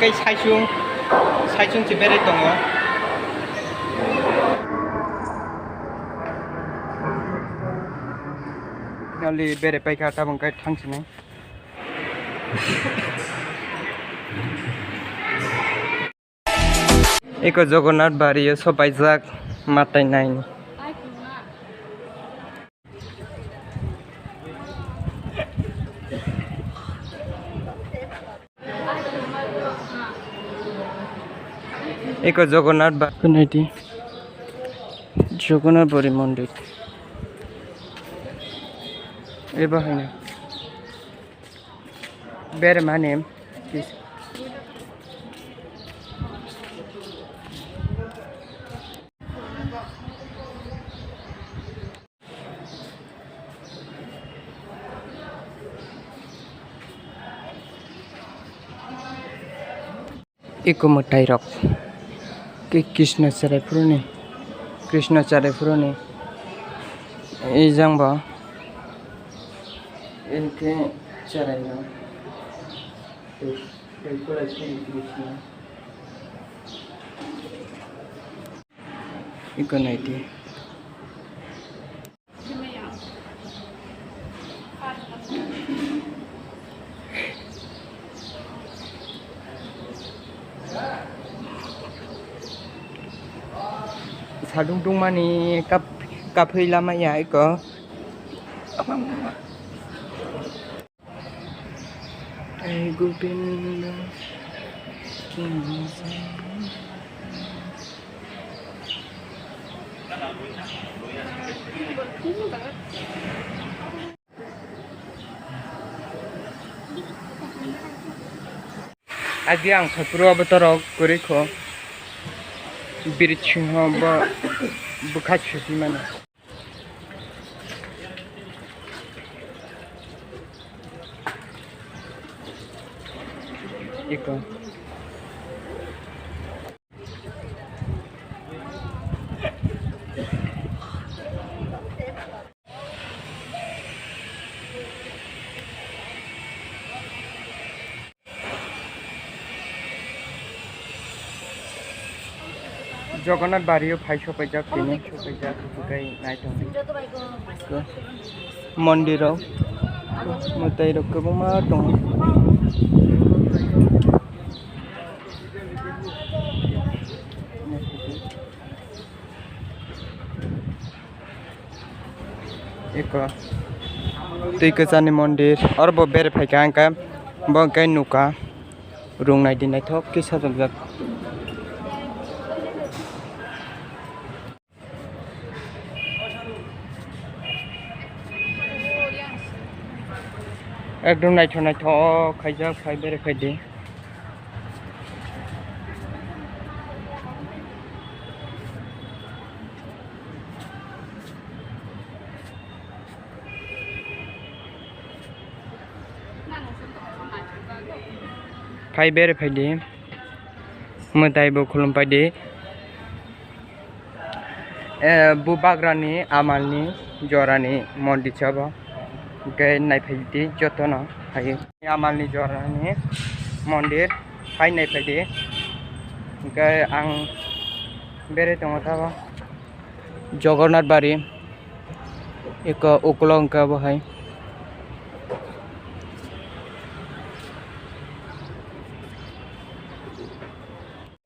cái sai chung chỉ biết đấy tổng đó nào li biết đấy bay cả ta bằng cái thang chỉ này Eko Jagannath bari sobai jak matai nai Eko Jagannath bari kunaiti Jagannath bari mondir eba haina bere manem please Eko motai rok ke Krishna charai purone ejang ba enke charai no Krishna Eko naiti Sadung tung mani kap lama ya iko Ai Govinda Adi ang Tripura betorok kuriko birichinho ba bukachu mana Iko Jagannath bari phai sopaijak tini sopaijak bukai naitong mondirau motai rok kobangma dong Eko tui kejani mondir or bo bere phaika angka bo kai nuka rung nai din naithok ki sajak ekdom naithok khaijak phai bere khaidi phai bere phaidi motai bo khulumpai di bu bagrani amalni jorani mondir chabo gai naiphaidi jotono hai amalni jorani mondir phai naiphaidi gai ang bere tongo tabo Jagannath bari eko ukulongka bo hai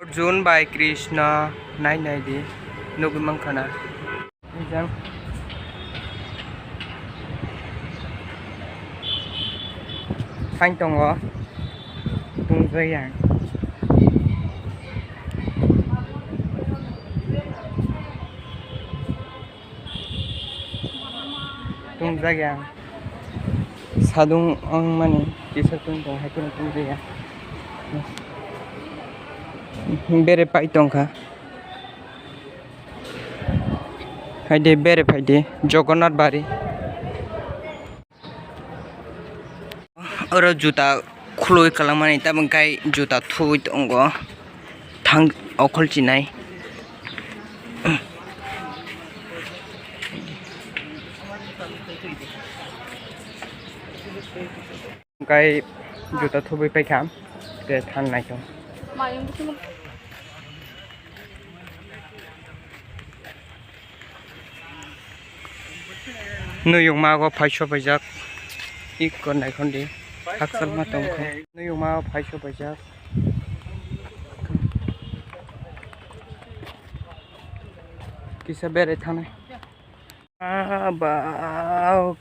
Arjun by Krishna nai di nugumang khana ijang phanh tongo tungjayang sadung ang mani kisa tung tong hakuna tungjayang bere pai tongkha haide bere phaide Jagannath bari oro juta khuloi kalamani tabang kai juta thui tongo thang okhol chinai kai juta thubai pai kham ke thangnai dong nuyung ma go phaisho baijak ikko naikhondi haksal ma tongkho nuyung ma phaisho baijak kisa bere thanai ba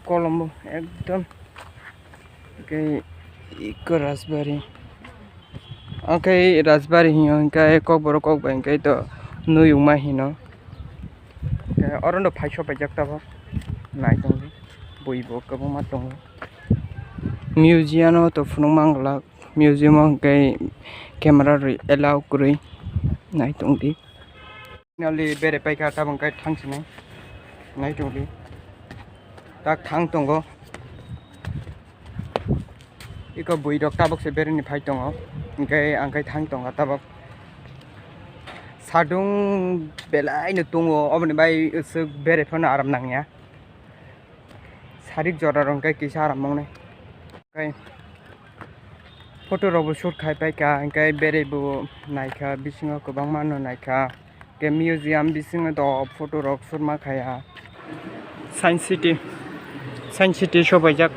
kolombo ekdom ke ikko rasbari okay rasbari hiyo kai kokborok kokbai kai to nuyung ma hino orondo phaisho baijak tabo naitong boibo kabuma tongo museum no to phunung mangla museum kai camera ri allow kurui naitong di nali bere paika tabang kai thangsinai naitong di tak thang tongo iko boirok tabok se bere ni phai tongo kai angkai thang tonga tabok sadung belai no tongo oboni bai usuk bere phone aram nangya sarik jora rong kai kisa aram mongnai kai photo robo shoot khai paika kai bere bu naikha bisingo kobang mano naikha ke museum bisingo do photo rok shoot ma khaya science city shobaijak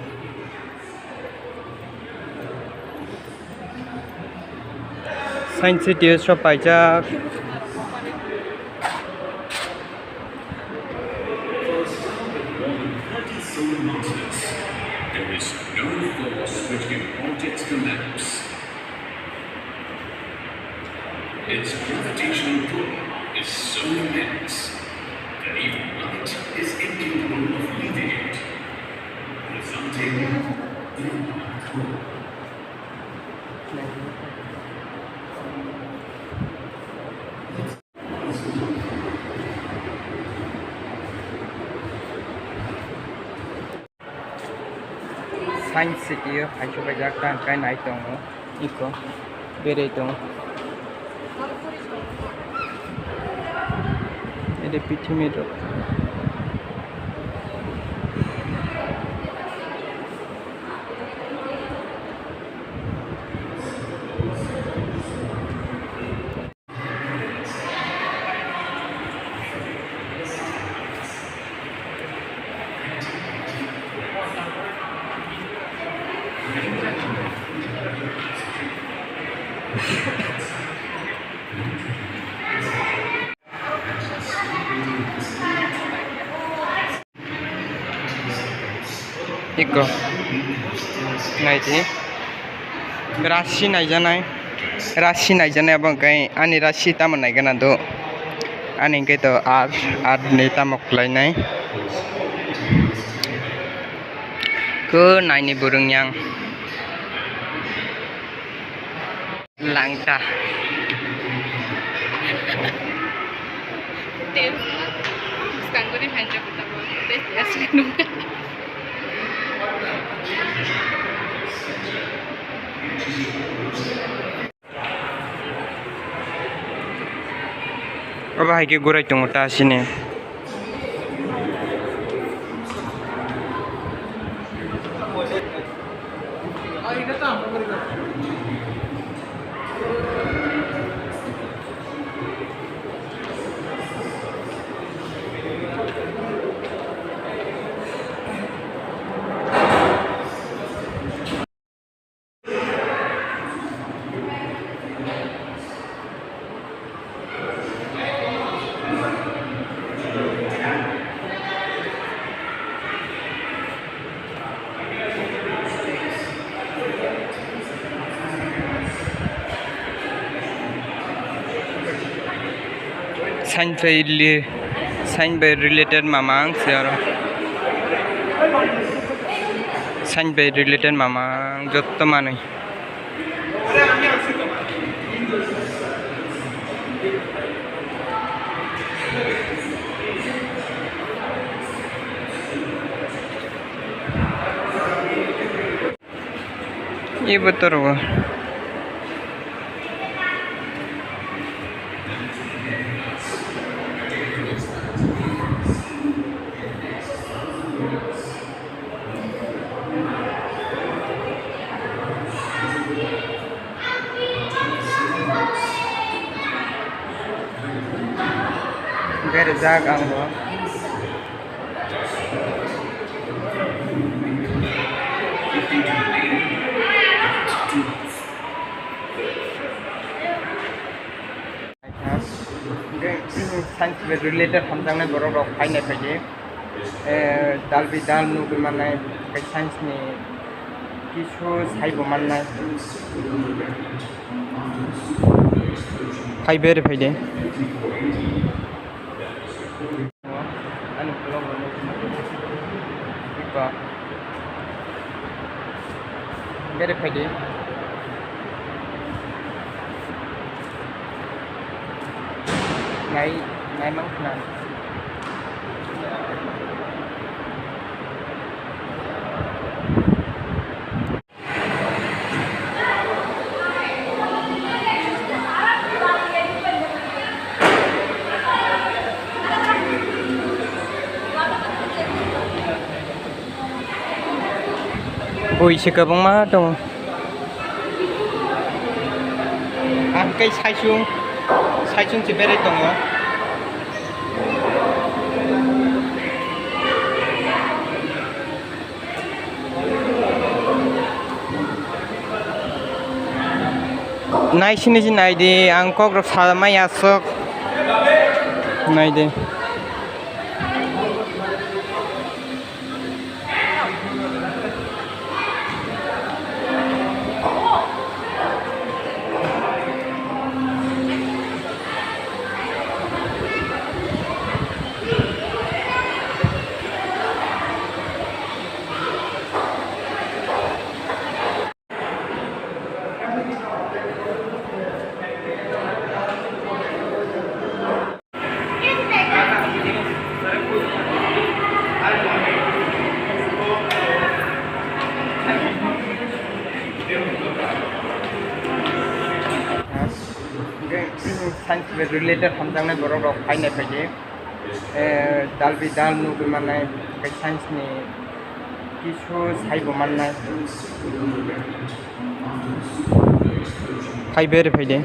science city shobaijak There is no force which can objects collapse. Its gravitational pull is so immense that even light is incapable of leaving it, resulting in a black hole. science city phaisho baijak tang kai nai tongo iko bere tongo ede pithimi rok iko naiti rashi naijanai abang kai ani rashi tamon naigana do ani kai to art ni tamok lainai ko naini burung yang langta Skanguri hanja betapa asli nunca. Apa hai ke gurai tongo ta sini science by related mamang searo science by related mamang jotto manui Iya betul. berjak angbo science related hamjangnai borok rok fainai paidi dalbi dal nugui mannai science ni kisu saibo mannai faibere faide bere faide nai mangkhanan buise kwbangma dong kai saisung si berai tongo naisini ji naide ang Kokborok samai asok naide science related hamjangnai borok rok fainai paidi dalbi dal nugui mannai science ni kisu saibo mannai faibere faide